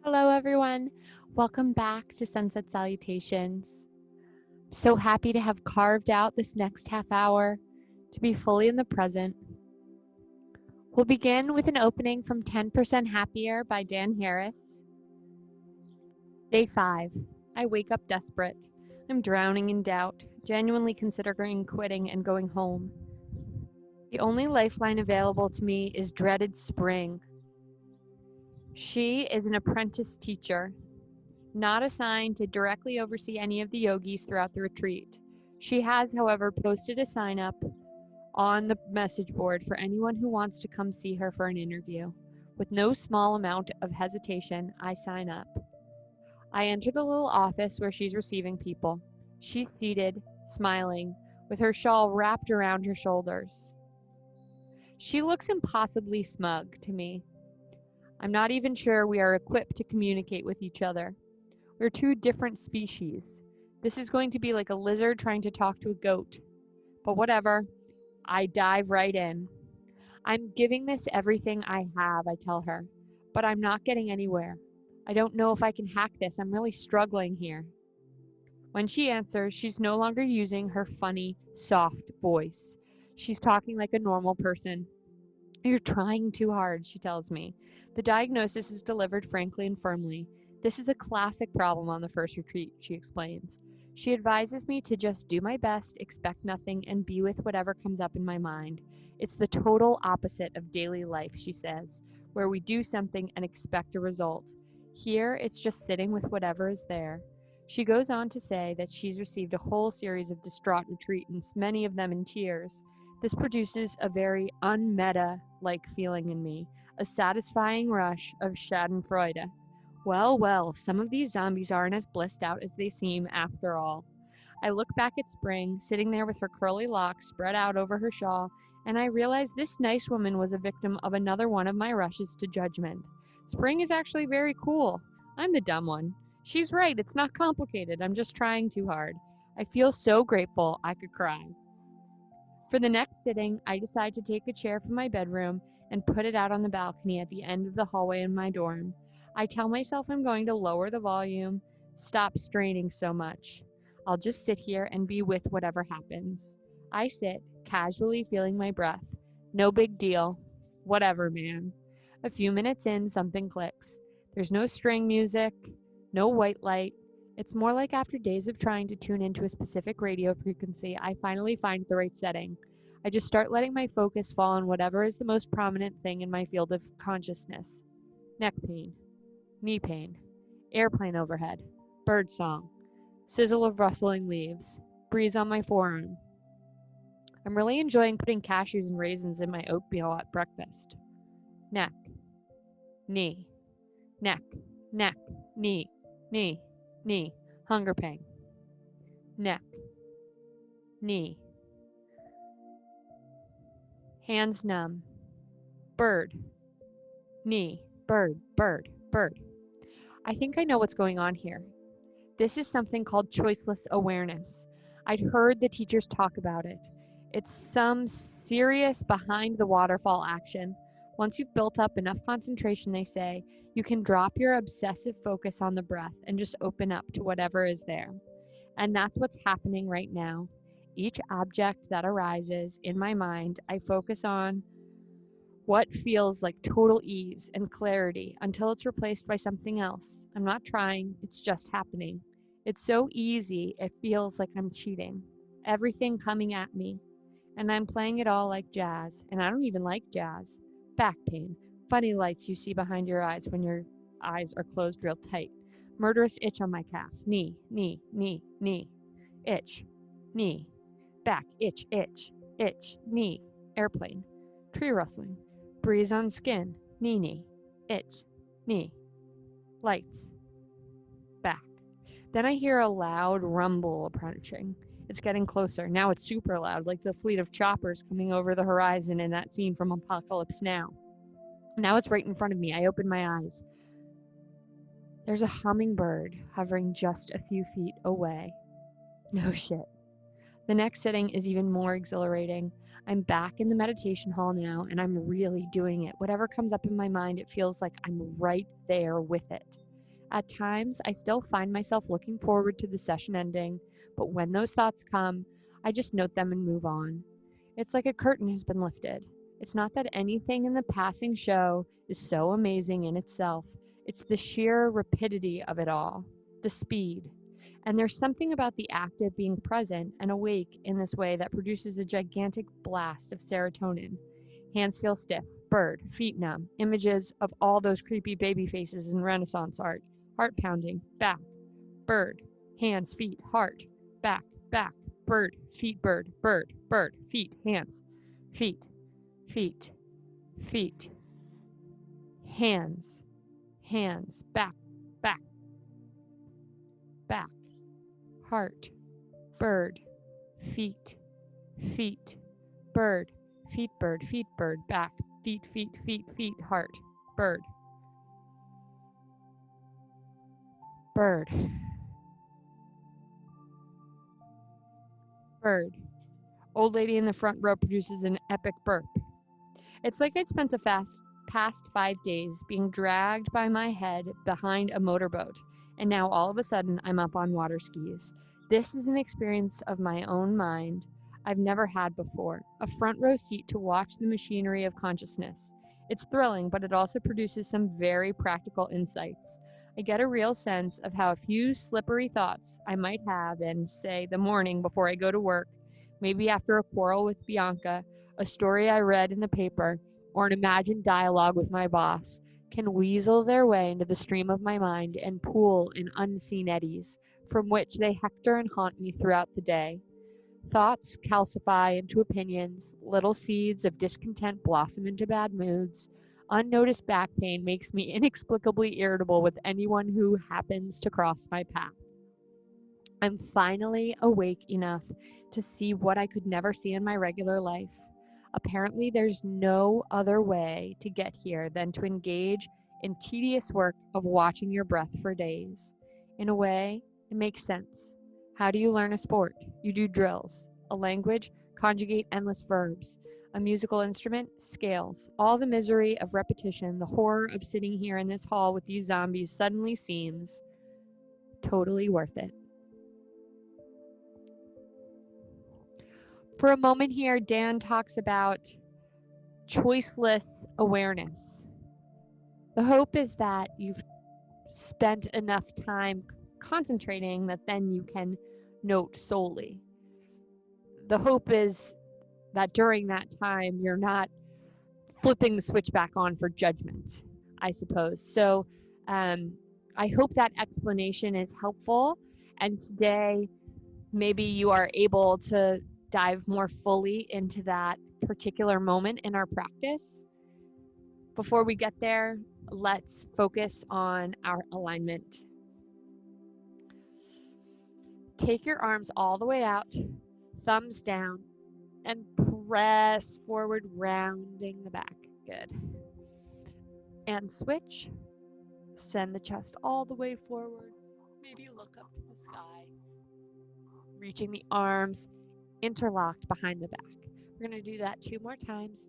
Hello, everyone. Welcome back to Sunset Salutations. So happy to have carved out this next half hour to be fully in the present. We'll begin with an opening from 10% Happier by Dan Harris. Day 5. I wake up desperate. I'm drowning in doubt, genuinely considering quitting and going home. The only lifeline available to me is dreaded Spring. She is an apprentice teacher, not assigned to directly oversee any of the yogis throughout the retreat. She has, however, posted a sign up on the message board for anyone who wants to come see her for an interview. With no small amount of hesitation, I sign up. I enter the little office where she's receiving people. She's seated, smiling, with her shawl wrapped around her shoulders. She looks impossibly smug to me. I'm not even sure we are equipped to communicate with each other. We're two different species. This is going to be like a lizard trying to talk to a goat. But whatever, I dive right in. I'm giving this everything I have, I tell her, but I'm not getting anywhere. I don't know if I can hack this. I'm really struggling here. When she answers, she's no longer using her funny, soft voice. She's talking like a normal person. You're trying too hard, she tells me. The diagnosis is delivered frankly and firmly. This is a classic problem on the first retreat, she explains. She advises me to just do my best, expect nothing, and be with whatever comes up in my mind. It's the total opposite of daily life, she says, where we do something and expect a result. Here, it's just sitting with whatever is there. She goes on to say that she's received a whole series of distraught retreatants, many of them in tears. This produces a very unmeta-like feeling in me, a satisfying rush of schadenfreude. Well, some of these zombies aren't as blissed out as they seem after all. I look back at Spring, sitting there with her curly locks spread out over her shawl, and I realize this nice woman was a victim of another one of my rushes to judgment. Spring is actually very cool. I'm the dumb one. She's right, it's not complicated, I'm just trying too hard. I feel so grateful I could cry. For the next sitting, I decide to take a chair from my bedroom and put it out on the balcony at the end of the hallway in my dorm. I tell myself I'm going to lower the volume, stop straining so much. I'll just sit here and be with whatever happens. I sit, casually feeling my breath. No big deal. Whatever, man. A few minutes in, something clicks. There's no string music, no white light. It's more like after days of trying to tune into a specific radio frequency, I finally find the right setting. I just start letting my focus fall on whatever is the most prominent thing in my field of consciousness. Neck pain, knee pain, airplane overhead, bird song, sizzle of rustling leaves, breeze on my forearm. I'm really enjoying putting cashews and raisins in my oatmeal at breakfast. Neck, knee, neck, neck, knee, knee, knee, hunger pang, neck, knee, hands numb, bird, knee, bird, bird, bird. I think I know what's going on here. This is something called choiceless awareness. I'd heard the teachers talk about it. It's some serious behind the waterfall action. Once you've built up enough concentration, they say, you can drop your obsessive focus on the breath and just open up to whatever is there. And that's what's happening right now. Each object that arises in my mind, I focus on what feels like total ease and clarity until it's replaced by something else. I'm not trying, it's just happening. It's so easy, it feels like I'm cheating. Everything coming at me, and I'm playing it all like jazz, and I don't even like jazz. Back pain, funny lights you see behind your eyes when your eyes are closed real tight. Murderous itch on my calf, knee, knee, knee, knee, itch, knee, back, itch, itch, itch, knee, airplane, tree rustling, breeze on skin, knee, knee, itch, knee, lights, back. Then I hear a loud rumble approaching. It's getting closer. Now it's super loud, like the fleet of choppers coming over the horizon in that scene from Apocalypse Now. Now it's right in front of me. I open my eyes. There's a hummingbird hovering just a few feet away. No shit. The next sitting is even more exhilarating. I'm back in the meditation hall now, and I'm really doing it. Whatever comes up in my mind, it feels like I'm right there with it. At times, I still find myself looking forward to the session ending, but when those thoughts come, I just note them and move on. It's like a curtain has been lifted. It's not that anything in the passing show is so amazing in itself. It's the sheer rapidity of it all, the speed. And there's something about the act of being present and awake in this way that produces a gigantic blast of serotonin. Hands feel stiff, bird, feet numb, images of all those creepy baby faces in Renaissance art, heart pounding, back, bird, hands, feet, heart, back, bird, feet, bird, feet, hands, feet, feet, hands, back, heart, bird, feet, bird, back, feet, heart, bird, bird. Old lady in the front row produces an epic burp. It's like I'd spent the past 5 days being dragged by my head behind a motorboat, and now all of a sudden I'm up on water skis. This is an experience of my own mind I've never had before, a front row seat to watch the machinery of consciousness. It's thrilling, but it also produces some very practical insights. I get a real sense of how a few slippery thoughts I might have in, say, the morning before I go to work, maybe after a quarrel with Bianca, a story I read in the paper, or an imagined dialogue with my boss, can weasel their way into the stream of my mind and pool in unseen eddies, from which they hector and haunt me throughout the day. Thoughts calcify into opinions, little seeds of discontent blossom into bad moods. Unnoticed back pain makes me inexplicably irritable with anyone who happens to cross my path. I'm finally awake enough to see what I could never see in my regular life. Apparently, there's no other way to get here than to engage in tedious work of watching your breath for days. In a way, it makes sense. How do you learn a sport? You do drills. A language? Conjugate endless verbs. A musical instrument? Scales. All the misery of repetition, the horror of sitting here in this hall with these zombies suddenly seems totally worth it. For a moment here, Dan talks about choiceless awareness. The hope is that you've spent enough time concentrating that then you can note solely. The hope is that during that time, you're not flipping the switch back on for judgment, I suppose. So I hope that explanation is helpful. And today, maybe you are able to dive more fully into that particular moment in our practice. Before we get there, let's focus on our alignment. Take your arms all the way out, thumbs down, and press forward, rounding the back. Good. And switch. Send the chest all the way forward. Maybe look up to the sky. Reaching the arms interlocked behind the back. We're going to do that 2 more times.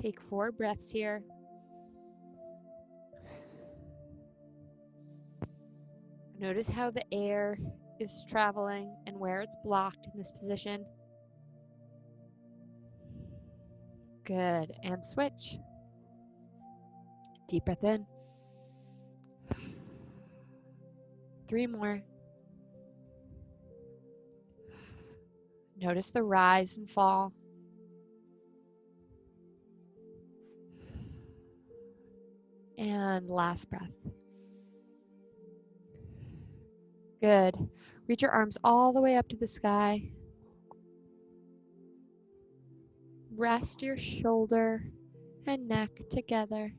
Take 4 breaths here. Notice how the air is traveling and where it's blocked in this position. Good. And switch. Deep breath in. 3 more. Notice the rise and fall. And last breath. Good. Reach your arms all the way up to the sky. Rest your shoulder and neck together.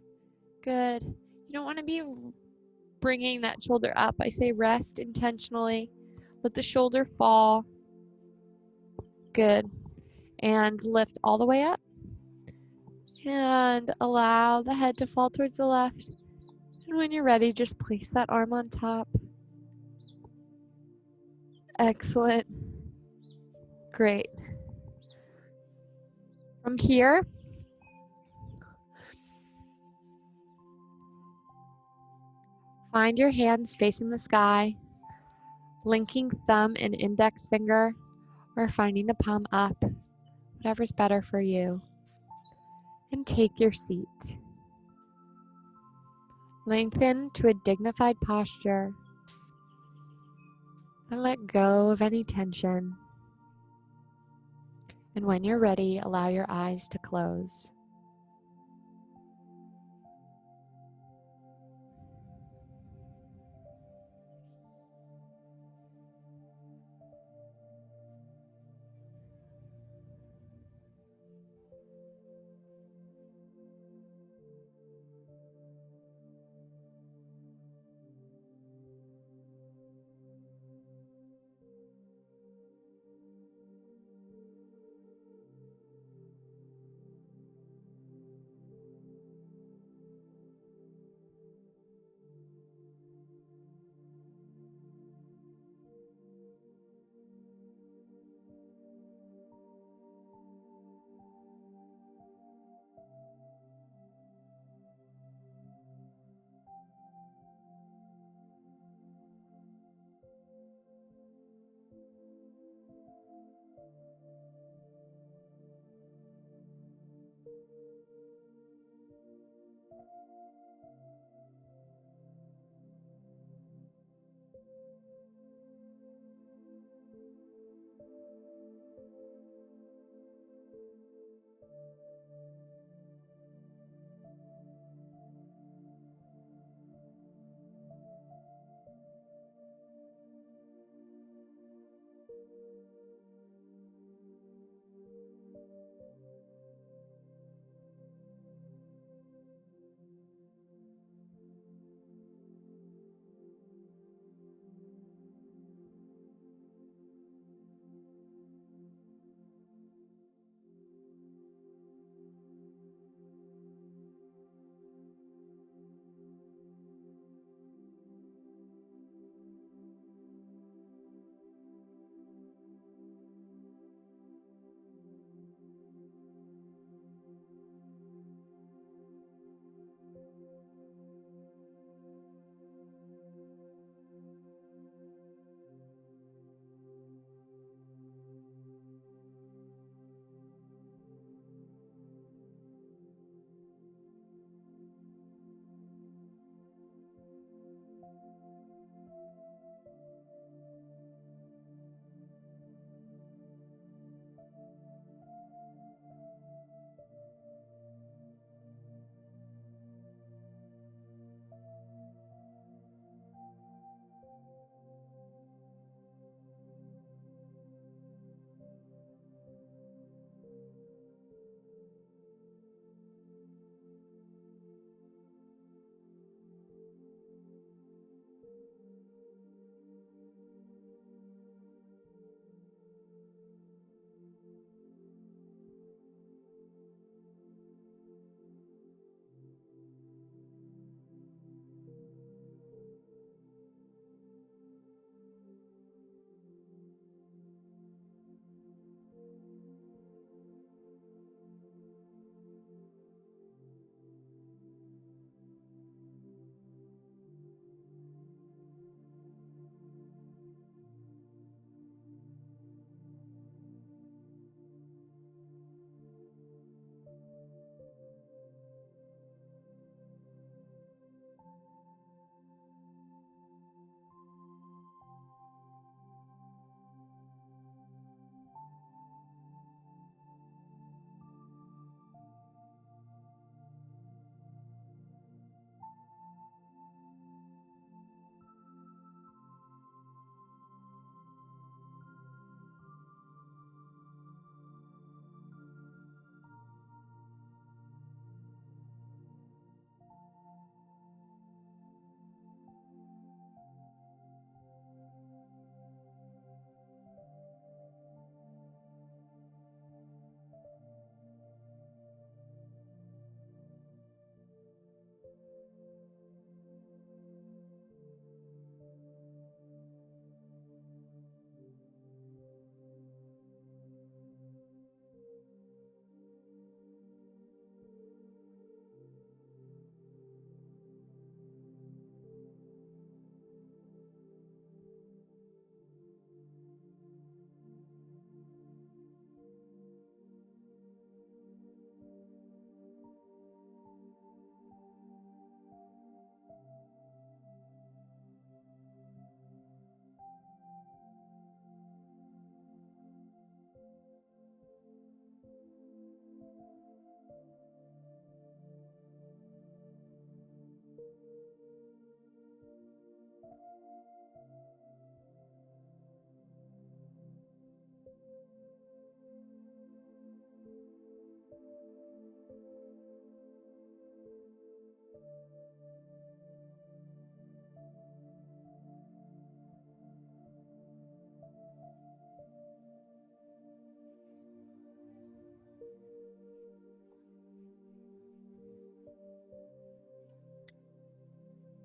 Good. You don't want to be bringing that shoulder up. I say rest intentionally. Let the shoulder fall. Good. And lift all the way up. And allow the head to fall towards the left. And when you're ready, just place that arm on top. Excellent. Great. From here, Find your hands facing the sky, linking thumb and index finger, or finding the palm up, whatever's better for you. And take your seat. Lengthen to a dignified posture and let go of any tension. And when you're ready, allow your eyes to close.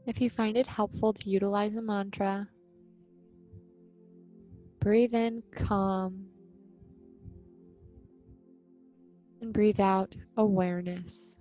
If you find it helpful to utilize a mantra, breathe in calm and breathe out awareness.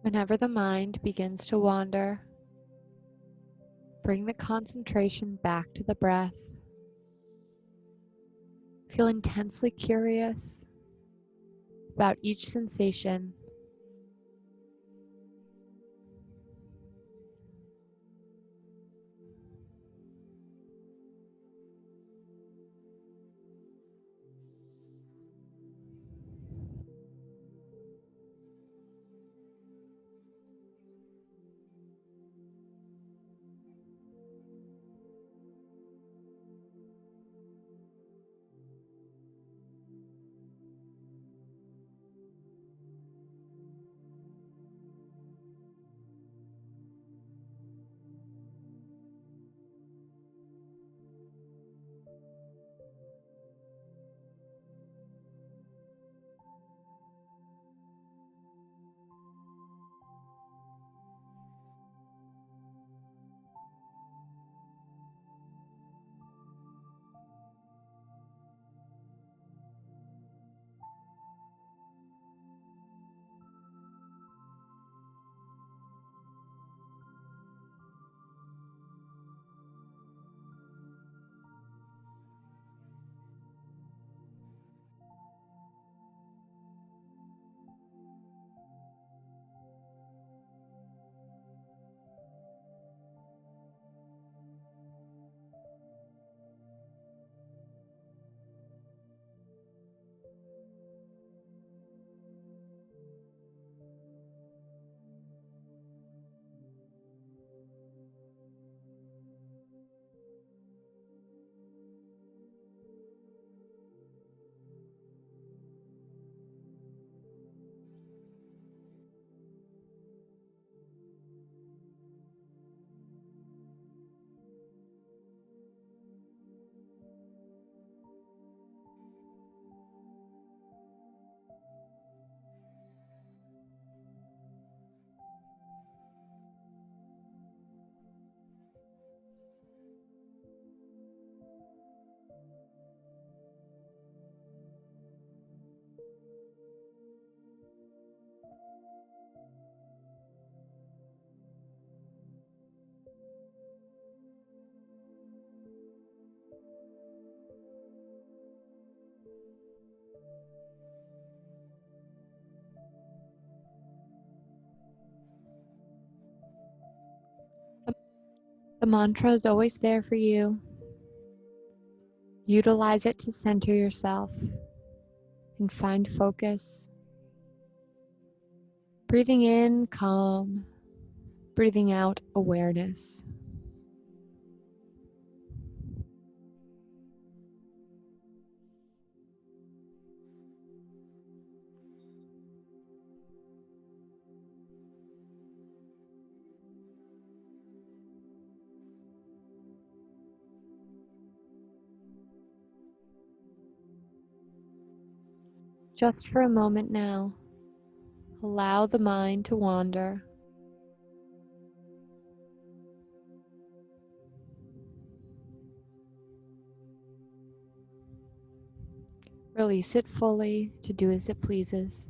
Whenever the mind begins to wander, bring the concentration back to the breath. Feel intensely curious about each sensation. The mantra is always there for you. Utilize it to center yourself and find focus. Breathing in, calm. Breathing out, awareness. Just for a moment now, allow the mind to wander. Release it fully to do as it pleases.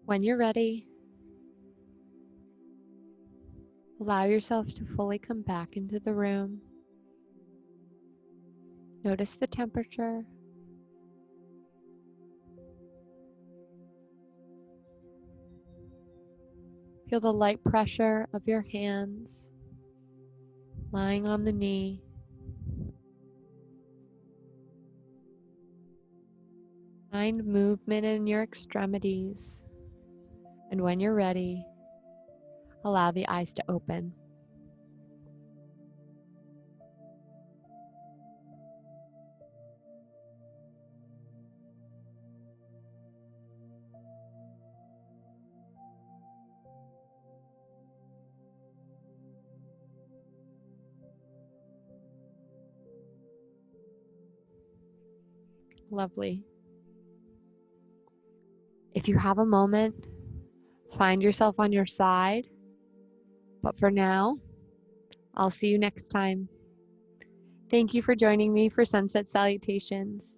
When you're ready, allow yourself to fully come back into the room. Notice the temperature. Feel the light pressure of your hands lying on the knee. Find movement in your extremities. And when you're ready, allow the eyes to open. Lovely. If you have a moment, find yourself on your side. But for now, I'll see you next time. Thank you for joining me for Sunset Salutations.